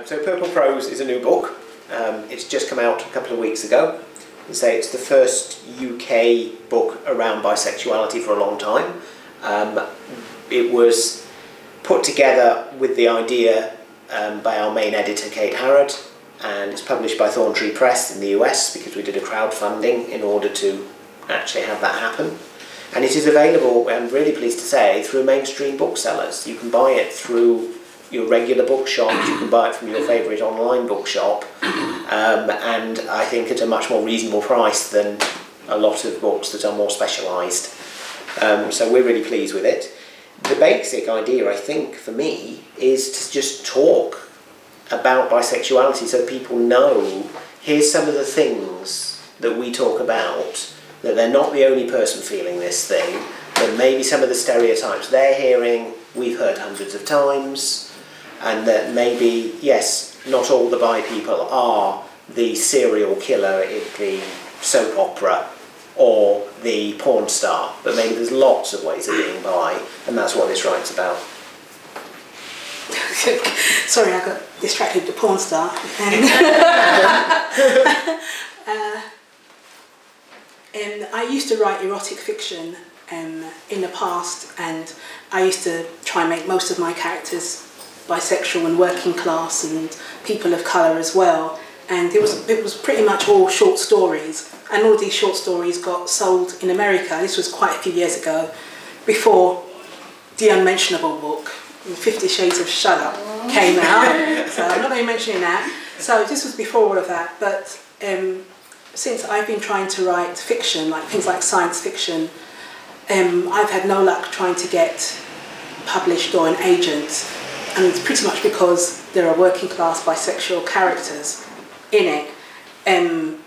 So Purple Prose is a new book. It's just come out a couple of weeks ago. I'd say it's the first UK book around bisexuality for a long time. It was put together with the idea by our main editor, Kate Harrod, and it's published by Thorntree Press in the US because we did a crowdfunding in order to actually have that happen. And it is available, I'm really pleased to say, through mainstream booksellers. You can buy it through your regular bookshops, you can buy it from your favourite online bookshop, and I think at a much more reasonable price than a lot of books that are more specialised. So we're really pleased with it. The basic idea, I think, for me, is to just talk about bisexuality so people know, here's some of the things that we talk about, that they're not the only person feeling this thing, that maybe some of the stereotypes they're hearing, we've heard hundreds of times, and that maybe, yes, not all the bi people are the serial killer in the soap opera or the porn star, but maybe there's lots of ways of being bi, and that's what this write's about. Sorry, I got distracted with the porn star. And I used to write erotic fiction in the past, and I used to try and make most of my characters bisexual and working class and people of colour as well. And it was pretty much all short stories, and all these short stories got sold in America. This was quite a few years ago, before the unmentionable book, 50 Shades of Shut Up, came out. So I'm not going to be mentioning that. So this was before all of that, but since I've been trying to write fiction, like things like science fiction, I've had no luck trying to get published or an agent, and it's pretty much because there are working class bisexual characters in it. And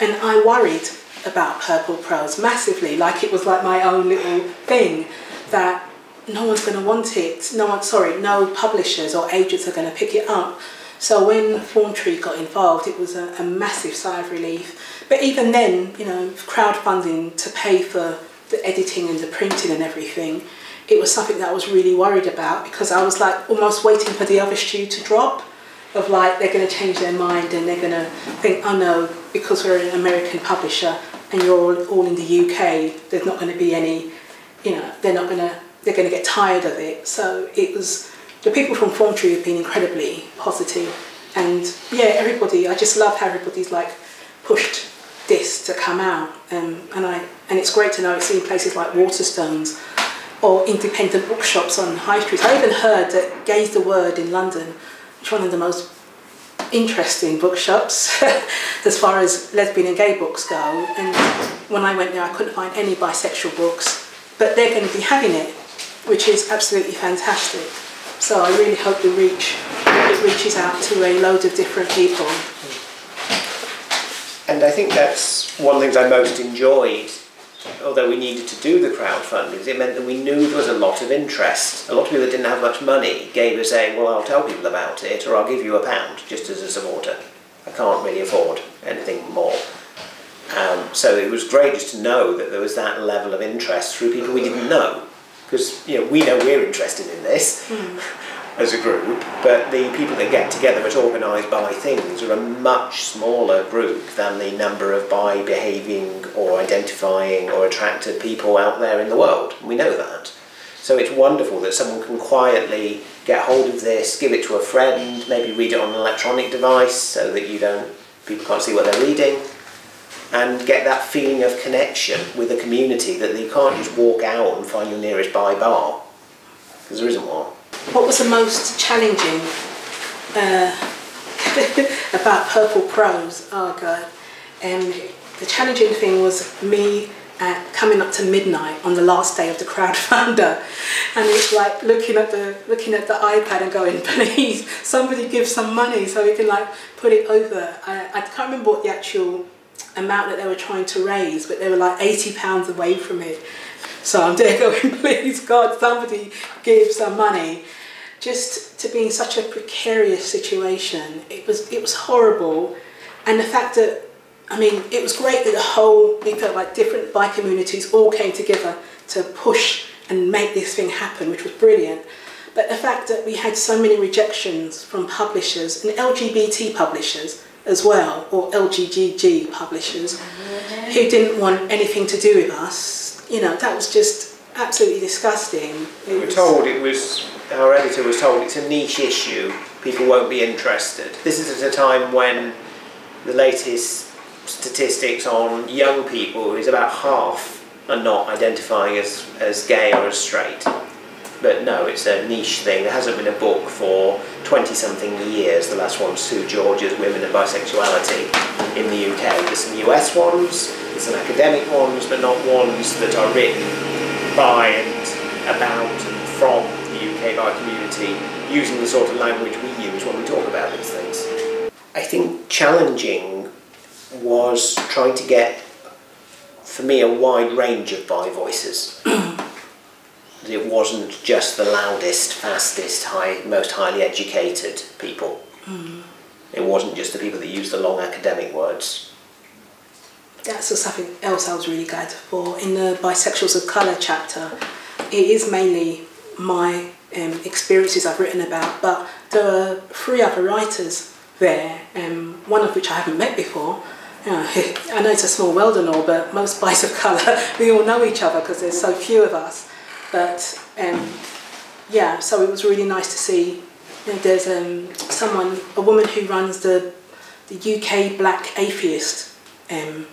I worried about Purple Prose massively, like it was like my own little thing, that no one's going to want it, no publishers or agents are going to pick it up. So when Thorntree got involved, it was a massive sigh of relief. But even then, you know, crowdfunding to pay for the editing and the printing and everything, it was something that I was really worried about, because I was like almost waiting for the other shoe to drop, of like they're going to change their mind and they're going to think, oh no, because we're an American publisher and you're all in the UK, there's not going to be any, you know, they're going to get tired of it. So it was, the people from Thorntree have been incredibly positive, and yeah, everybody, I just love how everybody's like pushed this to come out, and it's great to know it's in places like Waterstones or independent bookshops on high streets. I even heard that Gaze the Word in London, which is one of the most interesting bookshops as far as lesbian and gay books go, and when I went there I couldn't find any bisexual books, but they're going to be having it, which is absolutely fantastic. So I really hope it reaches out to a load of different people. And I think that's one of the things I most enjoyed, although we needed to do the crowdfunding, it meant that we knew there was a lot of interest. A lot of people that didn't have much money gave us a, well, I'll tell people about it, or I'll give you £1 just as a supporter. I can't really afford anything more. So it was great just to know that there was that level of interest through people we didn't know. Because, you know, we know we're interested in this as a group, but the people that get together at organised bi things are a much smaller group than the number of bi behaving or identifying or attracted people out there in the world. We know that. So it's wonderful that someone can quietly get hold of this, give it to a friend, maybe read it on an electronic device so that people can't see what they're reading, and get that feeling of connection with a community that you can't just walk out and find your nearest bi bar, because there isn't one. What was the most challenging about Purple Prose? Oh God. The challenging thing was me coming up to midnight on the last day of the crowdfunder, and it's like looking at the iPad and going, please, somebody give some money so we can like put it over. I can't remember what the actual amount that they were trying to raise, but they were like £80 away from it. So I'm there going, please God, somebody give some money. Just to be in such a precarious situation, it was horrible. And the fact that, I mean, it was great that we felt like different bi communities all came together to push and make this thing happen, which was brilliant. But the fact that we had so many rejections from publishers, and LGBT publishers as well, or LGGG publishers, who didn't want anything to do with us, you know, that was just absolutely disgusting. Our editor was told it's a niche issue, people won't be interested. This is at a time when the latest statistics on young people is about half are not identifying as gay or as straight. But no, it's a niche thing. There hasn't been a book for 20-something years. The last one's Sue George's Women and Bisexuality in the UK. There's some US ones, there's some academic ones, but not ones that are written by and about and from the UK bi community, using the sort of language we use when we talk about these things. I think challenging was trying to get, for me, a wide range of bi voices. It wasn't just the loudest, fastest, most highly educated people. It wasn't just the people that use the long academic words. That's something else I was really glad for. In the Bisexuals of Colour chapter, it is mainly my experiences I've written about, but there are 3 other writers there, one of which I haven't met before. You know, I know it's a small world and all, but most Bis of Colour, we all know each other because there's so few of us. But yeah, so it was really nice to see. You know, there's a woman who runs the UK Black Atheist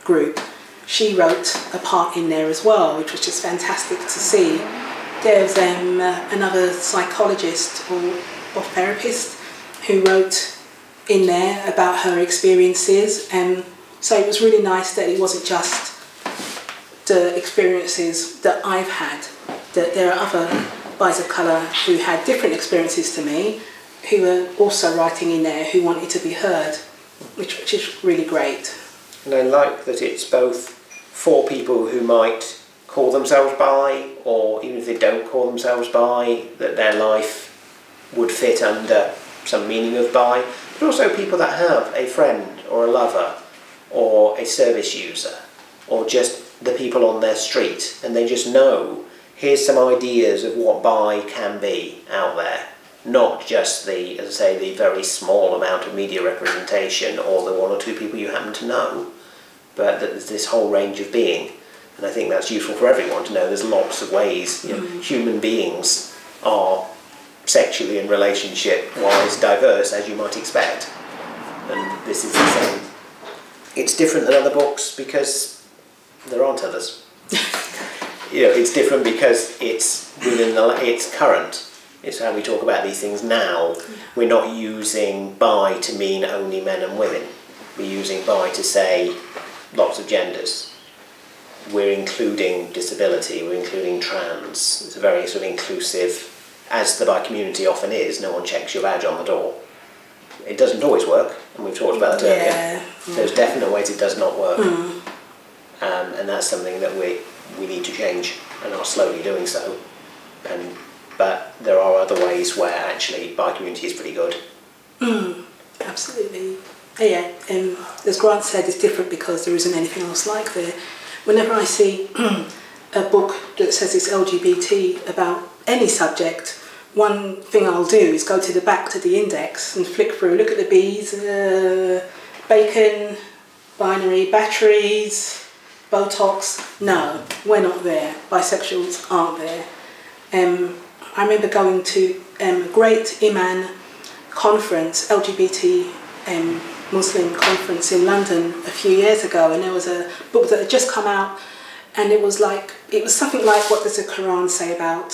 group. She wrote a part in there as well, which was just fantastic to see. There's another psychologist or therapist who wrote in there about her experiences. So it was really nice that it wasn't just the experiences that I've had, that there are other Bis of Colour who had different experiences to me, who were also writing in there, who wanted to be heard, which is really great. And I like that it's both for people who might call themselves bi, or even if they don't call themselves bi, that their life would fit under some meaning of bi, but also people that have a friend or a lover or a service user or just the people on their street, and they just know, here's some ideas of what bi can be out there, not just the, as I say, the very small amount of media representation or the 1 or 2 people you happen to know, but that there's this whole range of being. And I think that's useful for everyone to know there's lots of ways. You know, human beings are sexually and relationship-wise diverse, as you might expect. And this is the same. It's different than other books because there aren't others. You know, it's different because it's it's current. It's how we talk about these things now. We're not using bi to mean only men and women. We're using bi to say lots of genders. We're including disability, we're including trans. It's a very sort of inclusive, as the bi community often is, no one checks your badge on the door. It doesn't always work, and we've talked about that earlier. There's definite ways it does not work. And that's something that we need to change, and are slowly doing so. But there are other ways where actually bi community is pretty good. Absolutely. Yeah, as Grant said, it's different because there isn't anything else like there. Whenever I see a book that says it's LGBT about any subject, one thing I'll do is go to the back to the index and flick through, look at the B's, bacon, binary, batteries, Botox. No, we're not there. Bisexuals aren't there. I remember going to a great Iman conference, LGBT Muslim conference in London a few years ago, and there was a book that had just come out, and it was something like, what does the Quran say about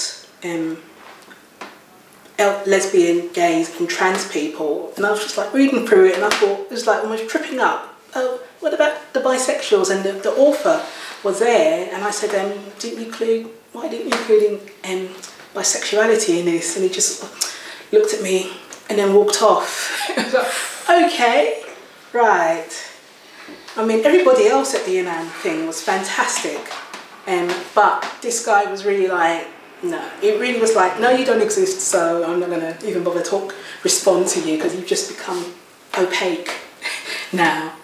lesbian, gays and trans people? And I was just like reading through it, and I thought, it was like almost tripping up. Oh, what about the bisexuals? And the author was there, and I said, why didn't you include bisexuality in this? And he just looked at me and then walked off. I was like, okay, right. I mean, everybody else at the Iman thing was fantastic, but this guy was really like, no, it really was like, no, you don't exist, so I'm not going to even bother respond to you because you've just become opaque now.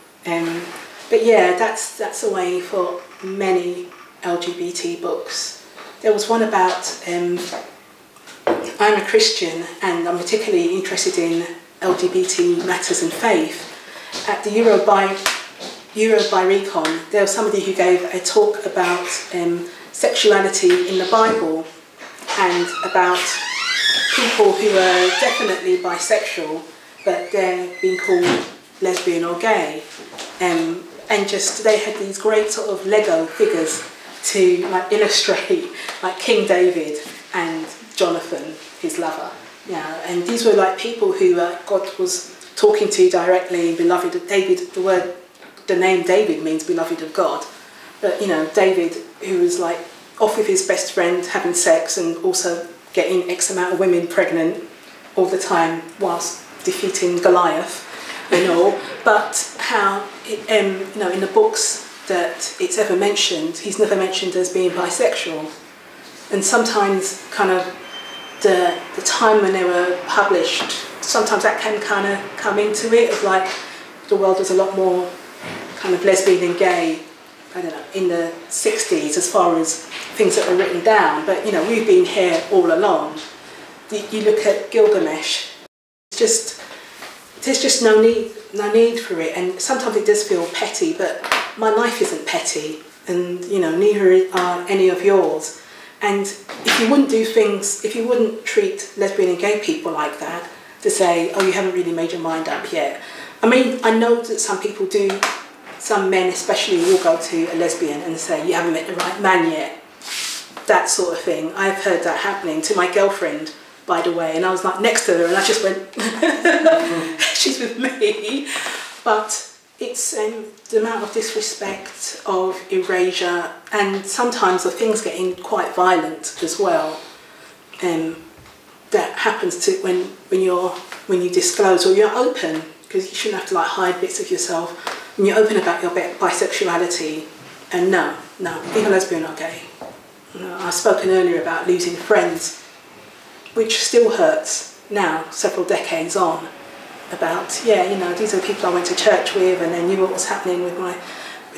But yeah, that's a way for many LGBT books. There was one about I'm a Christian and I'm particularly interested in LGBT matters and faith. At the Euro by Recon, there was somebody who gave a talk about sexuality in the Bible and about people who are definitely bisexual, but they're being called lesbian or gay. And just they had these great sort of Lego figures to like illustrate like King David and Jonathan, his lover. Yeah, and these were like people who God was talking to directly, beloved of David. The name David means beloved of God. But you know, David, who was like off with his best friend having sex and also getting X amount of women pregnant all the time whilst defeating Goliath and all. But how, you know, in the books that it's ever mentioned, he's never mentioned as being bisexual. And sometimes kind of the time when they were published, sometimes that can kind of come into it, of like the world was a lot more kind of lesbian and gay, I don't know, in the 60s as far as things that were written down. But you know, we've been here all along. You look at Gilgamesh, there's just no need for it, and sometimes it does feel petty, but my life isn't petty, and you know, neither are any of yours. And if you wouldn't do things, if you wouldn't treat lesbian and gay people like that, to say, oh, you haven't really made your mind up yet. I mean, I know that some people do, some men especially will go to a lesbian and say, you haven't met the right man yet. That sort of thing. I've heard that happening to my girlfriend, by the way, and I was like next to her and I just went, she's with me. But it's the amount of disrespect, of erasure, and sometimes of things getting quite violent as well. That happens to when you disclose or you're open, because you shouldn't have to like hide bits of yourself. When you're open about your bisexuality, and no, being a lesbian or gay. No, I've spoken earlier about losing friends, which still hurts now, several decades on. About, yeah, you know, these are the people I went to church with, and then knew what was happening with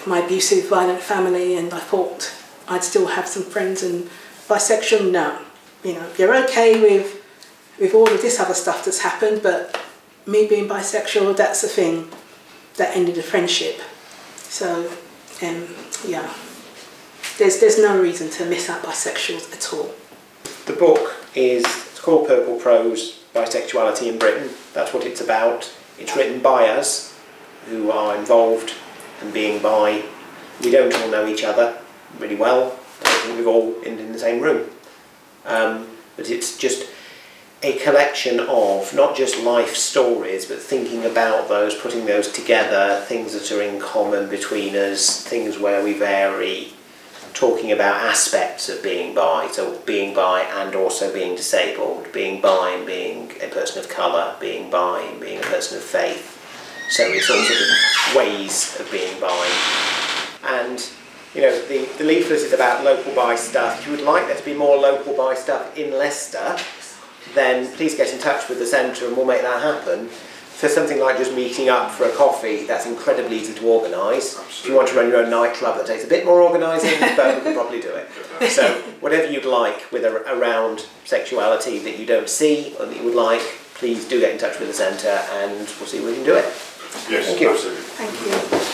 my abusive, violent family, and I thought I'd still have some friends. And bisexual, no. You know, you're okay with all of this other stuff that's happened, but me being bisexual, that's the thing that ended the friendship. So, yeah, there's no reason to miss out bisexuals at all. The book it's called Purple Prose, Bisexuality in Britain. That's what it's about. It's written by us who are involved in being bi. We don't all know each other really well. I don't think we've all been in the same room. But it's just a collection of not just life stories, but thinking about those, putting those together, things that are in common between us, things where we vary, talking about aspects of being bi, so being bi and also being disabled, being bi and being a person of colour, being bi and being a person of faith. So it's all sort of ways of being bi. And you know, the leaflet is about local bi stuff. If you would like there to be more local bi stuff in Leicester, then please get in touch with the centre and we'll make that happen. For something like just meeting up for a coffee, that's incredibly easy to organise. If you want to run your own nightclub, that takes a bit more organising, but we can probably do it. So whatever you'd like with around sexuality that you don't see or that you would like, please do get in touch with the centre and we'll see if we can do it. Yes, thank you. Absolutely. Thank you.